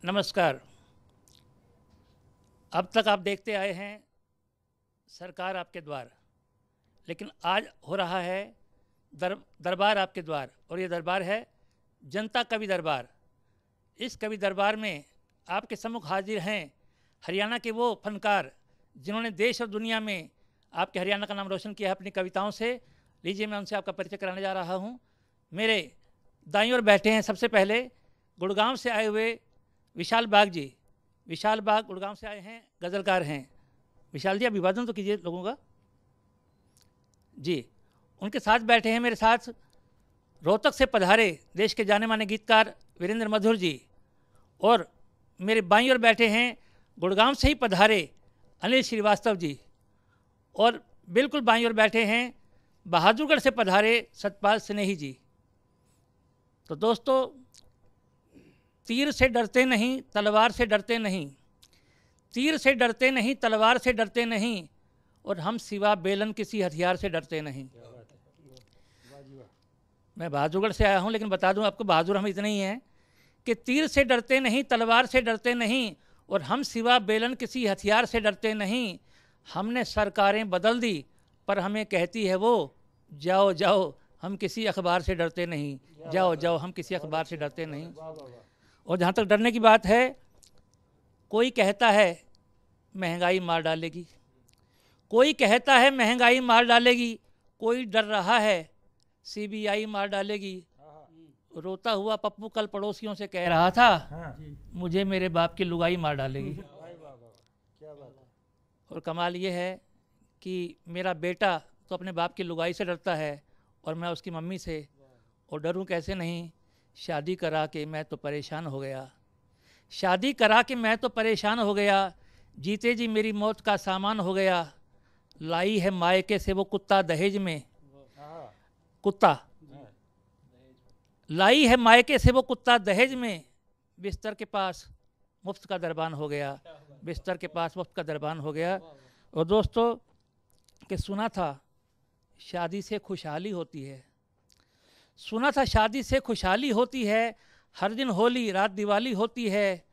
नमस्कार। अब तक आप देखते आए हैं सरकार आपके द्वार, लेकिन आज हो रहा है दरबार आपके द्वार, और ये दरबार है जनता कवि दरबार। इस कवि दरबार में आपके सम्मुख हाजिर हैं हरियाणा के वो फनकार जिन्होंने देश और दुनिया में आपके हरियाणा का नाम रोशन किया है अपनी कविताओं से। लीजिए, मैं उनसे आपका परिचय कराने जा रहा हूँ। मेरे दाईं ओर बैठे हैं सबसे पहले गुड़गांव से आए हुए विशाल बाग जी। विशाल बाग गुड़गांव से आए हैं, गज़लकार हैं। विशाल जी, अभिवादन तो कीजिए लोगों का जी। उनके साथ बैठे हैं मेरे साथ रोहतक से पधारे देश के जाने माने गीतकार वीरेंद्र मधुर जी, और मेरे बाईं ओर बैठे हैं गुड़गांव से ही पधारे अनिल श्रीवास्तव जी, और बिल्कुल बाईं ओर बैठे हैं बहादुरगढ़ से पधारे सतपाल स्नेही जी। तो दोस्तों, तीर से डरते नहीं, तलवार से डरते नहीं, तीर से डरते नहीं, तलवार से डरते नहीं, और हम सिवा बेलन किसी हथियार से डरते नहीं। मैं बहादुरगढ़ से आया हूँ, लेकिन बता दूं आपको, बहादुर हम इतने ही हैं कि तीर से डरते नहीं, तलवार से डरते नहीं, और हम सिवा बेलन किसी हथियार से डरते नहीं। हमने सरकारें बदल दी, पर हमें कहती है वो, जाओ जाओ हम किसी अखबार से डरते नहीं, जाओ जाओ हम किसी अखबार से डरते नहीं। और जहाँ तक डरने की बात है, कोई कहता है महंगाई मार डालेगी, कोई कहता है महंगाई मार डालेगी, कोई डर रहा है सीबीआई मार डालेगी। रोता हुआ पप्पू कल पड़ोसियों से कह रहा था, मुझे मेरे बाप की लुगाई मार डालेगी। और कमाल ये है कि मेरा बेटा तो अपने बाप की लुगाई से डरता है, और मैं उसकी मम्मी से। और डरूं कैसे नहीं, शादी करा के मैं तो परेशान हो गया, शादी करा के मैं तो परेशान हो गया, जीते जी मेरी मौत का सामान हो गया। लाई है मायके से वो कुत्ता दहेज में, कुत्ता लाई है मायके से वो कुत्ता दहेज में, बिस्तर के पास मुफ्त का दरबान हो गया, बिस्तर के पास मुफ्त का दरबान हो गया। और दोस्तों, कि सुना था शादी से खुशहाली होती है, सुना था शादी से खुशहाली होती है, हर दिन होली रात दिवाली होती है,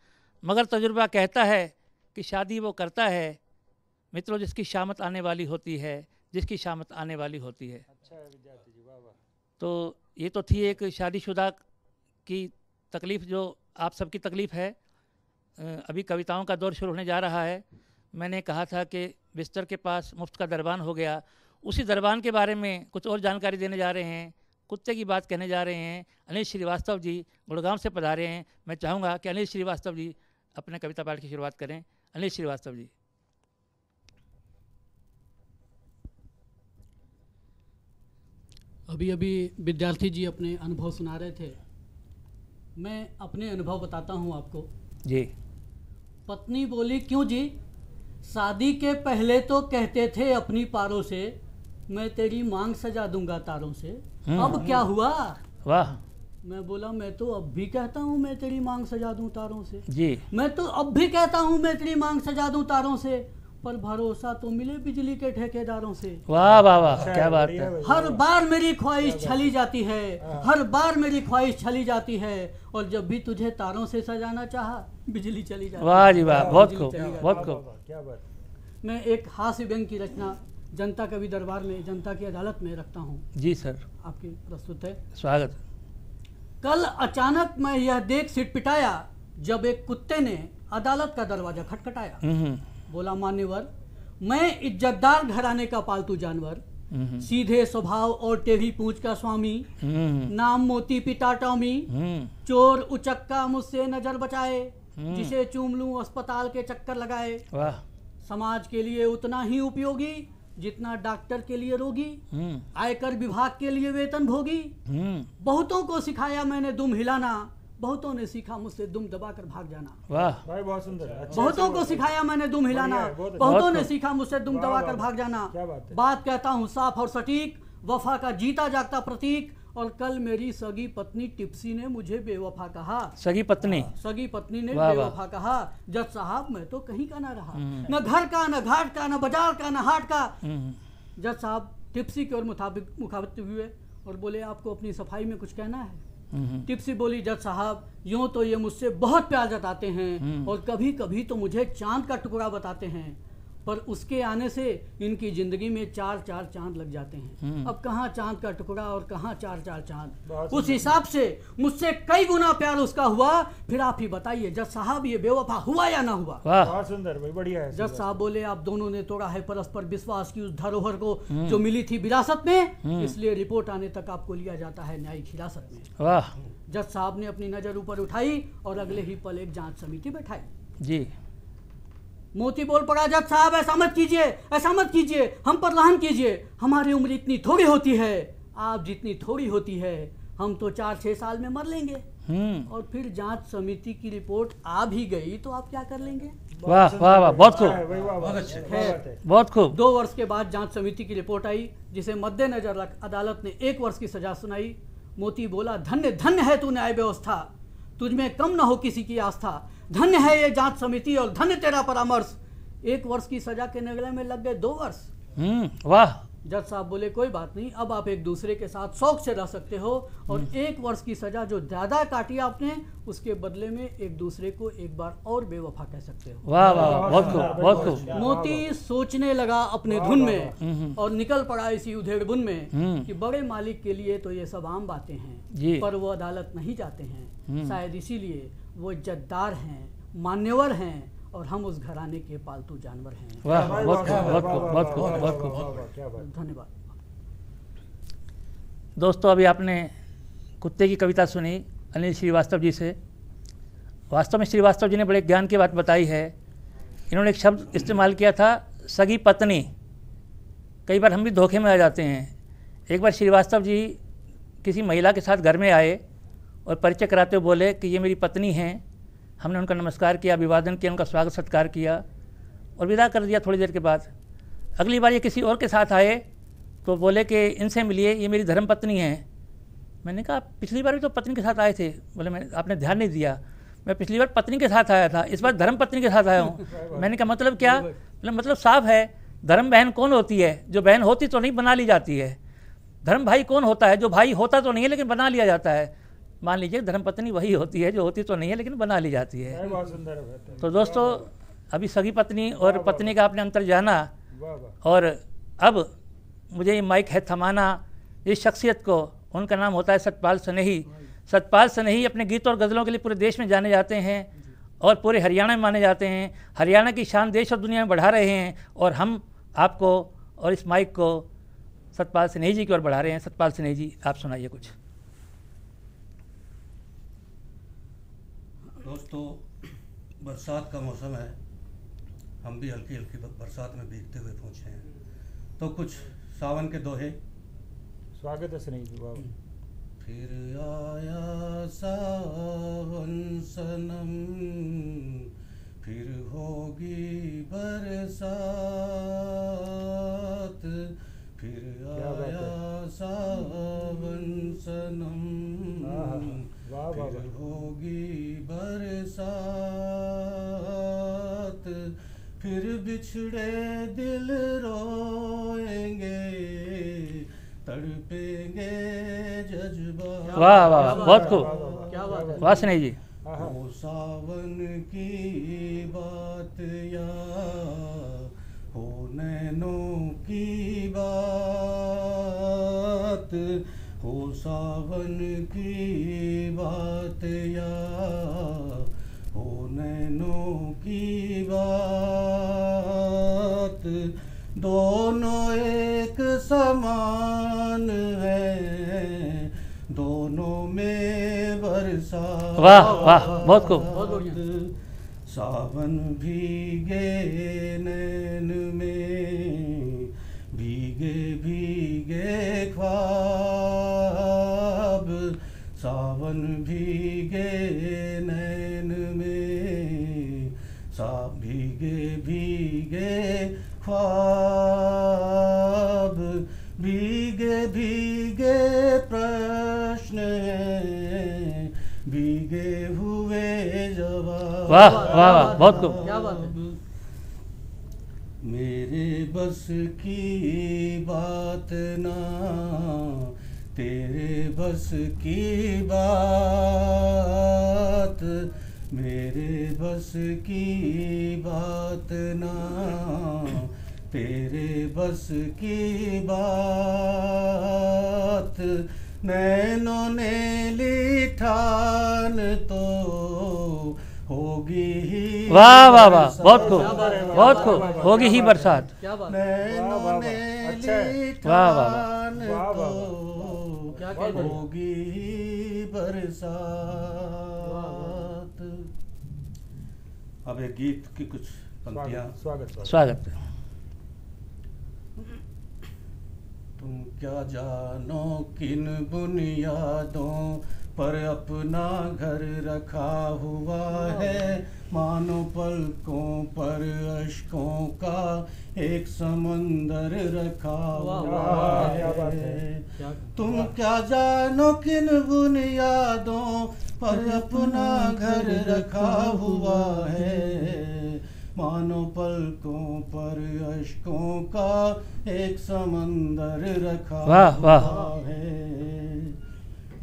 मगर तजुर्बा कहता है कि शादी वो करता है मित्रों जिसकी शामत आने वाली होती है, जिसकी शामत आने वाली होती है। अच्छा है विद्यार्थी जी, वाह वाह। तो ये तो थी एक शादीशुदा की तकलीफ़, जो आप सबकी तकलीफ़ है। अभी कविताओं का दौर शुरू होने जा रहा है। मैंने कहा था कि बिस्तर के पास मुफ्त का दरबान हो गया, उसी दरबान के बारे में कुछ और जानकारी देने जा रहे हैं, कुत्ते की बात कहने जा रहे हैं। अनिल श्रीवास्तव जी गुड़गांव से पधारे हैं। मैं चाहूँगा कि अनिल श्रीवास्तव जी अपने कविता पाठ की शुरुआत करें। अनिल श्रीवास्तव जी। अभी अभी विद्यार्थी जी अपने अनुभव सुना रहे थे, मैं अपने अनुभव बताता हूँ आपको जी। पत्नी बोली, क्यों जी? शादी के पहले तो कहते थे अपनी पारों से, मैं तेरी मांग सजा दूंगा तारों से, अब क्या हुआ? वाह। मैं बोला, मैं तो अब भी कहता हूँ मैं तेरी मांग सजा दूं तारों से जी। मैं तो अब भी कहता हूँ मैं तेरी मांग सजा दूं तारों से, पर भरोसा तो मिले बिजली के ठेकेदारों से। वाह वाह वाह, क्या बात है। हर बार मेरी ख्वाहिश छली जाती है, हर बार मेरी ख्वाहिश छली जाती है, और जब भी तुझे तारों से सजाना चाहा बिजली चली जाती है। वाह जी वाह, बहुत खूब, बहुत खूब, क्या बात। मैं एक हास्य व्यंग की रचना जनता कवि दरबार में, जनता की अदालत में रखता हूँ। जी सर, आपके प्रस्तुत है, स्वागत। कल अचानक मैं यह देख सिटपिटाया, जब एक कुत्ते ने अदालत का दरवाजा खटखटाया। बोला, मान्यवर, मैं इज्जतदार घराने का पालतू जानवर, सीधे स्वभाव और टेढ़ी पूंछ का स्वामी, नाम मोती पिता टॉमी, चोर उचक्का मुझसे नजर बचाए, जिसे चूम लूं अस्पताल के चक्कर लगाए। समाज के लिए उतना ही उपयोगी जितना डॉक्टर के लिए रोगी, आयकर विभाग के लिए वेतन भोगी। बहुतों को सिखाया मैंने दुम हिलाना, बहुतों ने सीखा मुझसे दुम दबाकर भाग जाना। वाह भाई, बहुत सुंदर। बहुतों को सिखाया मैंने दुम हिलाना, बहुतों ने सीखा मुझसे दुम दबाकर भाग जाना। बात कहता हूँ साफ और सटीक, वफा का जीता जागता प्रतीक। और कल मेरी सगी पत्नी टिप्सी ने मुझे बेवफा कहा। सगी पत्नी ने बेवफा कहा। जज साहब, मैं तो कहीं का ना रहा, न घर का, न घाट का, न बाजार का, न हाट का। जज साहब टिप्सी की ओर मुखातिब हुए और बोले, आपको अपनी सफाई में कुछ कहना है? टिप्सी बोली, जज साहब यूं तो ये मुझसे बहुत प्यार जताते हैं और कभी कभी तो मुझे चांद का टुकड़ा बताते हैं, पर उसके आने से इनकी जिंदगी में 4-4 चांद लग जाते हैं। अब कहाँ चांद का टुकड़ा और कहाँ 4-4 चांद। उस हिसाब से मुझसे कई गुना प्यार उसका हुआ। फिर आप ही बताइए जज साहब, ये बेवफा हुआ या ना हुआ? बहुत सुंदर भाई, बढ़िया है। जज साहब बोले, आप दोनों ने तोड़ा है परस्पर विश्वास की उस धरोहर को जो मिली थी विरासत में, इसलिए रिपोर्ट आने तक आपको लिया जाता है न्यायिक हिरासत में। वाह। जज साहब ने अपनी नजर ऊपर उठाई और अगले ही पल एक जांच समिति बैठाई। जी। मोती बोल पड़ा, जज साहब ऐसा मत कीजिए, ऐसा मत कीजिए, हम पर रहम कीजिए। हमारी उम्र इतनी थोड़ी होती है, आप जितनी थोड़ी होती है, हम तो 4-6 साल में मर लेंगे। और फिर जांच समिति की रिपोर्ट आ भी गई तो आप क्या कर लेंगे? वाह वाह वाह, बहुत खूब, बहुत अच्छा, बहुत खूब। 2 वर्ष के बाद जांच समिति की रिपोर्ट आई, जिसे मद्देनजर रख अदालत ने 1 वर्ष की सजा सुनाई। मोती बोला, धन्य धन्य है तू न्याय व्यवस्था, तुझमें कम न हो किसी की आस्था। धन्य है ये जांच समिति और धन्य तेरा परामर्श। 1 वर्ष की सजा के निगले में लग गए 2 वर्ष। वाह। जज साहब बोले, कोई बात नहीं, अब आप एक दूसरे के साथ शौक से रह सकते हो और 1 वर्ष की सजा जो ज्यादा काटी आपने, उसके बदले में एक दूसरे को एक बार और बेवफा कह सकते हो। वाह वाह, बहुत खूब, बहुत खूब। मोती सोचने लगा अपने धुन में और निकल पड़ा इसी उधेड़ बुन में कि बड़े मालिक के लिए तो ये सब आम बातें हैं, पर वो अदालत नहीं जाते हैं, शायद इसीलिए वो इज्जतदार हैं, मान्यवर हैं और हम उस घराने के पालतू जानवर हैं। वाह, बहुत खूब, बहुत खूब, बहुत खूब, बहुत खूब। धन्यवाद। दोस्तों, अभी आपने कुत्ते की कविता सुनी अनिल श्रीवास्तव जी से। वास्तव में श्रीवास्तव जी ने बड़े ज्ञान की बात बताई है। इन्होंने एक शब्द इस्तेमाल किया था, सगी पत्नी। कई बार हम भी धोखे में आ जाते हैं। एक बार श्रीवास्तव जी किसी महिला के साथ घर में आए और परिचय कराते हुए बोले कि ये मेरी पत्नी हैं। हमने उनका नमस्कार किया, अभिवादन किया, उनका स्वागत सत्कार किया और विदा कर दिया। थोड़ी देर के बाद अगली बार ये किसी और के साथ आए तो बोले कि इनसे मिलिए, ये मेरी धर्म पत्नी है। मैंने कहा, पिछली बार भी तो पत्नी के साथ आए थे। बोले, आपने ध्यान नहीं दिया, मैं पिछली बार पत्नी के साथ आया था, इस बार धर्म पत्नी के साथ आया हूँ। मैंने कहा, मतलब क्या? मतलब साफ है, धर्म बहन कौन होती है? जो बहन होती तो नहीं, बना ली जाती है। धर्म भाई कौन होता है? जो भाई होता तो नहीं है लेकिन बना लिया जाता है। मान लीजिए धर्मपत्नी वही होती है जो होती तो नहीं है लेकिन बना ली जाती है। तो दोस्तों, अभी सगी पत्नी और पत्नी का आपने अंतर जाना और अब मुझे ये माइक है थमाना इस शख्सियत को। उनका नाम होता है सतपाल सनेही। सतपाल सनेही अपने गीत और गज़लों के लिए पूरे देश में जाने जाते हैं और पूरे हरियाणा में माने जाते हैं। हरियाणा की शान देश और दुनिया में बढ़ा रहे हैं और हम आपको और इस माइक को सतपाल सनेही जी की ओर बढ़ा रहे हैं। सतपाल सनेही जी, आप सुनाइए कुछ। दोस्तों, बरसात का मौसम है, हम भी हल्की हल्की बरसात में भीगते हुए पहुँचे हैं, तो कुछ सावन के दोहे। स्वागत है सनेही जी। फिर आया सावन सनम, फिर होगी बरसात, फिर आया सावन सनम, फिर होगी बरसात, फिर बिछड़े दिल रोएंगे, तड़पेंगे जज्बात। वाह वाह, बहुत खूब, क्या बात है। वाह सनेही जी। वो सावन की बात या हो नैनों की बात, हो सावन की बात या हो नैनों की बात, दोनों एक समान है, दोनों में बरसात। वाह वाह, बहुत खूब। सावन भीगे नैन में, भीगे भीगे ख्वाब, सावन भीगे नैन में, भीगे भीगे ख्वाब, भीगे भीगे प्रश्न हैं, भीगे हुए जवाब। वाह वाह वाह, बहुत खूब। क्या बात है। मेरे बस की बात ना तेरे बस की बात मेरे बस की बात ना, तेरे बस की बात, नैनों ने ली ठान तो होगी ही। वाह वाह वाह, बहुत खूब, बहुत खूब, होगी ही बरसात। क्या बात, नैनों ने अच्छा है। ली वाह, वाह, ठान वाह, वाह, तो क्या कह रहे हैं? होगी ही बरसात। अब एक गीत की कुछ पंक्तियां। स्वागत स्वागत स्वागत। तुम क्या जानो किन बुनियादों पर अपना घर रखा हुआ है, मानो पलकों पर अश्कों का एक समंदर रखा वाह, हुआ वाह, क्या बात है। है। क्या तुम क्या जानो किन बुनियादों पर अपना घर रखा हुआ है, मानो पलकों पर अश्कों का एक समंदर रखा वाह, वाह। हुआ है।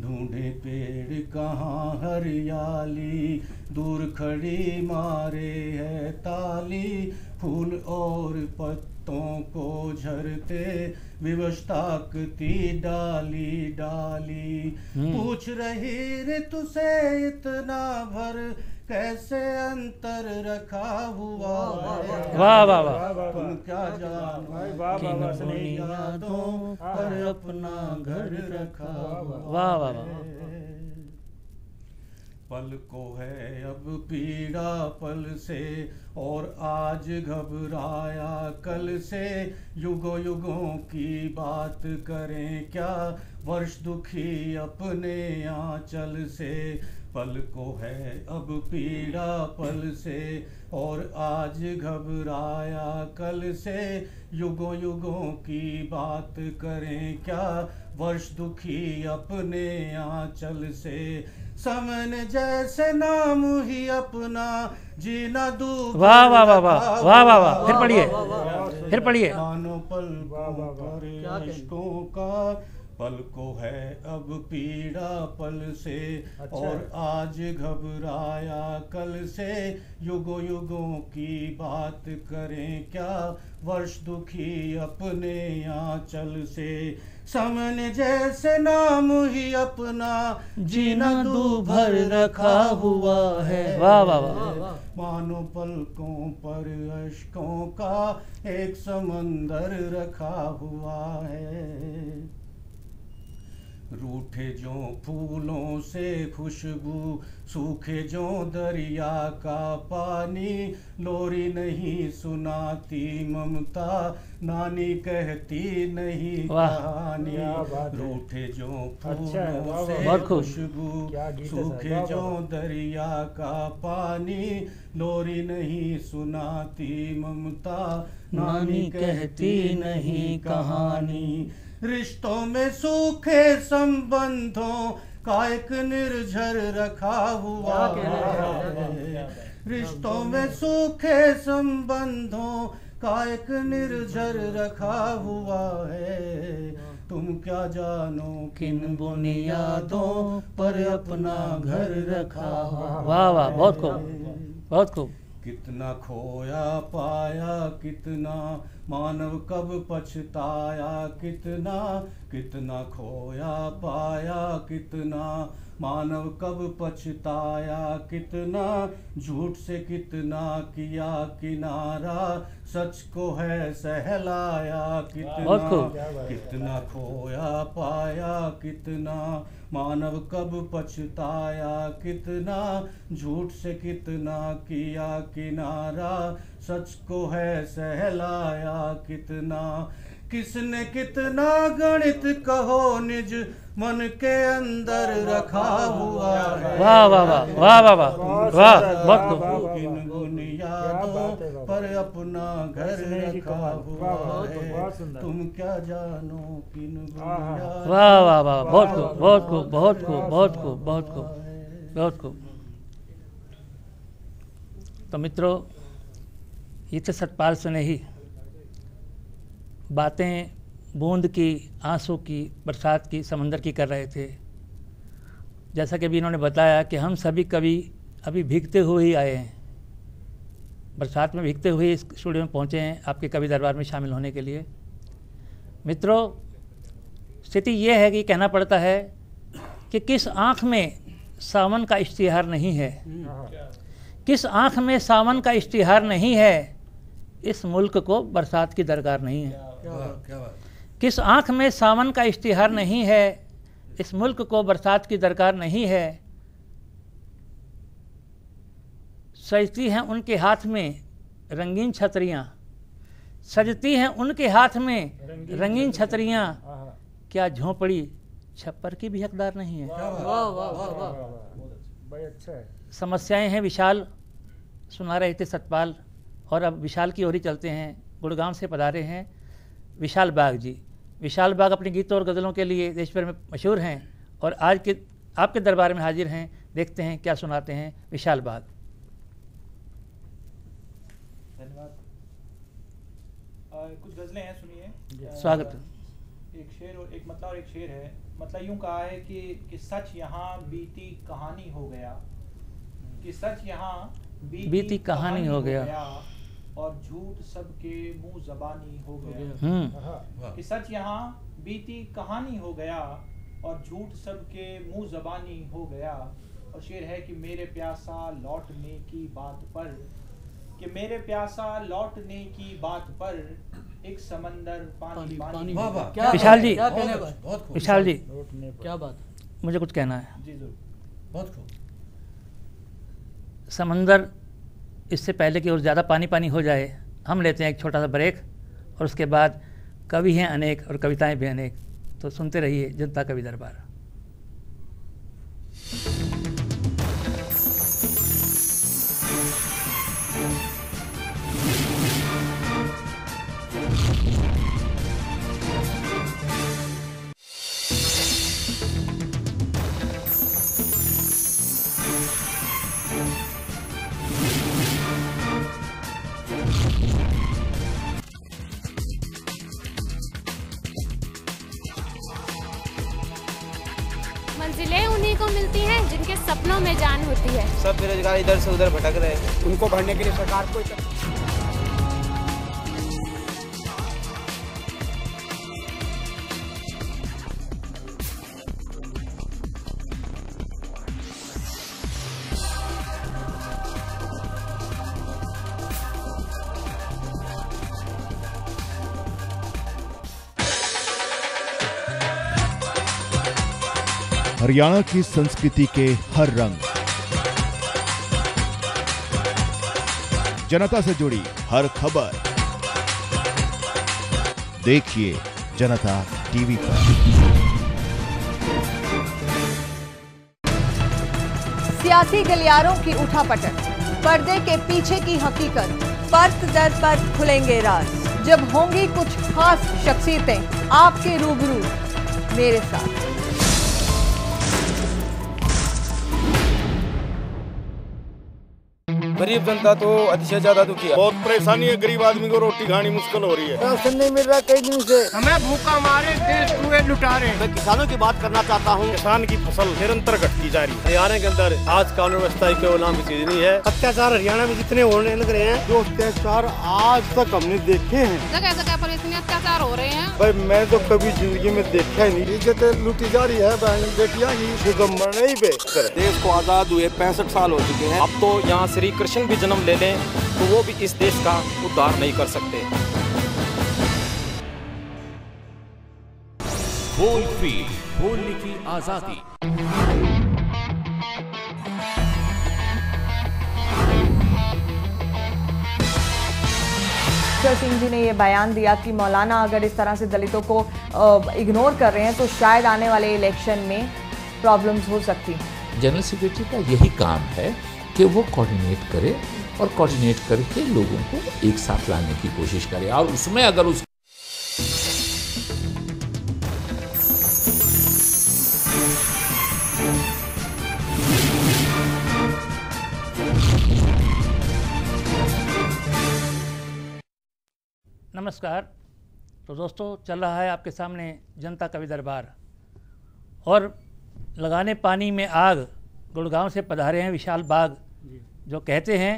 ढूंढे पेड़ कहाँ हरियाली, दूर खड़ी मारे है ताली, फूल और पत्तों को झरते विवश ताकती डाली डाली। पूछ रही ऋतु से इतना भर कैसे अंतर रखा हुआ है। वाह वाह वाह, तुम क्या जानो वाह, वाह, किन वाह, स्नेही। बुनियादों पर अपना घर रखा वाह वाह वाह। पल को है अब पीड़ा पल से, और आज घबराया कल से, युगों युगों की बात करें क्या, वर्ष दुखी अपने आंचल से। पल को है अब पीड़ा पल से, और आज घबराया कल से, युगों युगों की बात करें क्या, वर्ष दुखी अपने आंचल से। समय ने जैसे नाम ही अपना जीना दूर। वाह वाह वाह वाह, वाह वाह वाह, फिर पढ़िए, फिर पढ़िए। मानो पल वाह, वाह, वाह। पर क्या कहें? अश्कों का, पल को है अब पीड़ा पल से, अच्छा। और आज घबराया कल से, युगों युगों की बात करें क्या, वर्ष दुखी अपने आंचल से। समय ने जैसे नाम ही अपना जीना दूभर रखा हुआ है। वाह वाह वाह, वाह। मानो पलकों पर अश्कों का एक समंदर रखा हुआ है। रूठे जो फूलों से खुशबू, सूखे जो दरिया का पानी, लोरी नहीं सुनाती ममता, नानी कहती नहीं वाह। कहानी। क्या बात है। रूठे जो अच्छा है, फूलों वाह, से वाह। बहुत खूब। खुशबू, क्या गीत है साहब, सूखे वाह, जो वाह। दरिया का पानी, लोरी नहीं सुनाती ममता, नानी कहती नहीं कहानी। रिश्तों में सूखे संबंधों का एक निर्झर रखा हुआ क्या कह रहे हैं? है। रिश्तों में सूखे संबंधों का एक निर्झर रखा हुआ है। तुम क्या जानो किन बुनियादों पर अपना घर रखा हुआ। वाह वाह, बहुत खूब, बहुत खूब। कितना खोया पाया कितना, मानव कब पछताया कितना, कितना खोया पाया कितना, मानव कब पछताया कितना, झूठ से कितना किया किनारा, सच को है सहलाया बहुत कितना, खूब। कितना खोया पाया कितना, मानव कब पछताया कितना, झूठ से कितना किया किनारा, सच को है सहलाया कितना। किसने कितना गणित कहो निज मन के अंदर रखा हुआ है। वाह वाह वाह, वाह वाह वाह, वाह, बहुत खूब। वाह, वाह, किन वाह। क्या बुनियादों बात है, बाबा। पर अपना घर स्नेह की रखा कमाल। हुआ वाह, वाह, है। बहुत सुंदर। तुम क्या जानो किन हाँ, हाँ। बुनियादों वाह वाह वाह, बहुत वाह, खूब, वाह, बहुत वाह, खूब, बहुत वाह, खूब, वाह, बहुत वाह, खूब, बहुत खूब, बहुत खूब। तो मित्रों, ये थे सतपाल स्नेही। बातें बूंद की, आंसू की, बरसात की, समंदर की कर रहे थे। जैसा कि अभी इन्होंने बताया कि हम सभी कभी अभी भीगते हुए ही आए हैं, बरसात में भीगते हुए इस स्टूडियो में पहुँचे हैं आपके कवि दरबार में शामिल होने के लिए। मित्रों, स्थिति ये है कि कहना पड़ता है कि किस आँख में सावन का इश्तिहार नहीं है, किस आँख में सावन का इश्तिहार नहीं है, इस मुल्क को बरसात की दरकार नहीं है। किस आँख में सावन का इश्तिहार नहीं है, इस मुल्क को बरसात की दरकार नहीं है। सजती हैं उनके हाथ में रंगीन छतरियाँ, सजती हैं उनके हाथ में रंगीन छतरियाँ, क्या झोंपड़ी छप्पर की भी हकदार नहीं है। भाई अच्छा है। समस्याएं हैं विशाल, सुना रहे थे सतपाल। और अब विशाल की ओर ही चलते हैं। गुड़गांव से पधारे हैं विशाल बाग जी। विशाल बाग अपने गीतों और गज़लों के लिए देश भर में मशहूर हैं और आज के आपके दरबार में हाजिर हैं। देखते हैं क्या सुनाते हैं विशाल बाग। धन्यवाद। कुछ गज़लें हैं, सुनिए। स्वागत। एक शेर और एक मतला और एक शेर है। मतलब यूं कहा है कि सच यहाँ बीती कहानी हो गया, कि सच यहाँ बीती कहानी हो गया और झूठ सबके मुंह ज़बानी हो गया। कि सच यहाँ बीती कहानी हो गया और झूठ सबके मुंह ज़बानी हो गया। और शेर है कि मेरे प्यासा लौटने की बात पर, कि मेरे प्यासा लौटने की बात पर एक समंदर पानी पानी। विशाल जी, क्या कहने बात? विशाल जी, क्या बात? मुझे कुछ कहना है। जी जरूर। बहुत खूब। समंदर इससे पहले कि और ज़्यादा पानी पानी हो जाए, हम लेते हैं एक छोटा सा ब्रेक और उसके बाद कवि हैं अनेक और कविताएं भी अनेक। तो सुनते रहिए जनता कवि दरबार। मंजिलें उन्हीं को मिलती हैं जिनके सपनों में जान होती है। सब बेरोजगार इधर से उधर भटक रहे हैं। उनको भरने के लिए सरकार को हरियाणा की संस्कृति के हर रंग, जनता से जुड़ी हर खबर देखिए जनता टीवी पर। सियासी गलियारों की उठापटक, पर्दे के पीछे की हकीकत, परत दर परत खुलेंगे राज। जब होंगी कुछ खास शख्सियतें आपके रूबरू मेरे साथ। गरीब जनता तो अतिशय ज्यादा दुखी है। बहुत परेशानी है, गरीब आदमी को रोटी खानी मुश्किल हो रही है। राशन नहीं मिल रहा कई दिन से, हमें भूखा मारे देश कुएं लुटा रहे। मैं किसानों की बात करना चाहता हूँ। किसान की फसल निरंतर घटती जा रही है। हरियाणा के अंदर आज कानून व्यवस्था के नाम की चीज नहीं है। अत्याचार हरियाणा में जितने होने लग रहे हैं, जो अत्याचार आज तक हमने देखे हैं, जगह जगह पर इतने अत्याचार हो रहे हैं। भाई मैं तो कभी जिंदगी में देखा ही नहीं। इज्जत लूटी जा रही है, बहन बेटियां ही मरने ही बेहतर। देश को आजाद हुए 65 साल हो चुके हैं। अब तो यहाँ श्री कृष्ण भी जन्म ले लें तो वो भी इस देश का उद्धार नहीं कर सकते। बोल फ्री, बोलने की आजादी। सिंह जी ने ये बयान दिया कि मौलाना अगर इस तरह से दलितों को इग्नोर कर रहे हैं तो शायद आने वाले इलेक्शन में प्रॉब्लम्स हो सकती हैं। जनरल सेक्रेटरी का यही काम है कि वो कोऑर्डिनेट करे और कोऑर्डिनेट करके लोगों को एक साथ लाने की कोशिश करे। और उसमें अगर उस नमस्कार। तो दोस्तों चल रहा है आपके सामने जनता कवि दरबार, और लगाने पानी में आग गुड़गांव से पधारे हैं विशाल बाग, जो कहते हैं